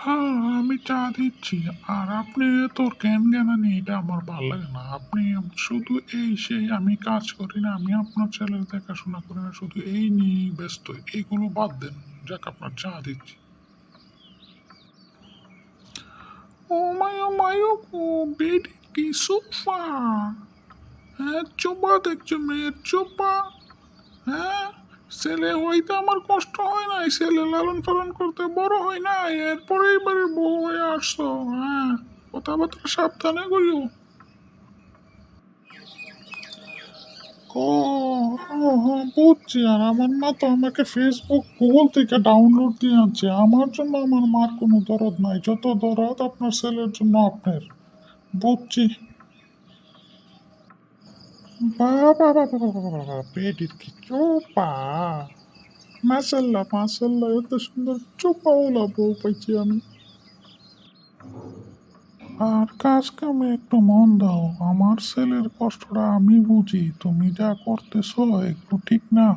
হ্যাঁ, আমি চা দিচ্ছি। আর আপনি তোর জ্ঞানানি এটা আমার ভালো লাগে না। আপনি শুধু এই সেই আমি কাজ করি না, আমি আপনার ছেলের দেখাশোনা করি না, শুধু এই নিয়েই ব্যস্ত। এইগুলো বাদ দেন। যাক আপনার চা দিচ্ছি। ও মায়ো গো, বেড কি সোফা! হ্যাঁ, চোপা দেখছো মেয়ের চোপা। হ্যাঁ, ছেলে হইতে আমার কষ্ট হয় নাই, ছেলে লালন পালন করতে বড় হয় নাই, এরপরে এবারে বউ হয়ে আসছো। হ্যাঁ, কথাবার্তা সাবধানে করিও। ও, বুঝছি। আর আমার মা তো আমাকে ফেসবুক গুগল থেকে ডাউনলোড দিয়ে আনছে। আমার জন্য আমার মার কোনো দরদ নাই, যত দরদ আপনার ছেলের জন্য আপনার। বুঝছি। বাবা বাবা বাবা বাবা, পেটির কি চোপা! মাশাল্লাহ মাশাল্লাহ, এত সুন্দর চোপাওলা বউ পাইছি আমি। আর কাজ কামে একটু মন দাও, আমার ছেলের কষ্টটা আমি বুঝি, তুমি যা করতেছো একটু ঠিক না।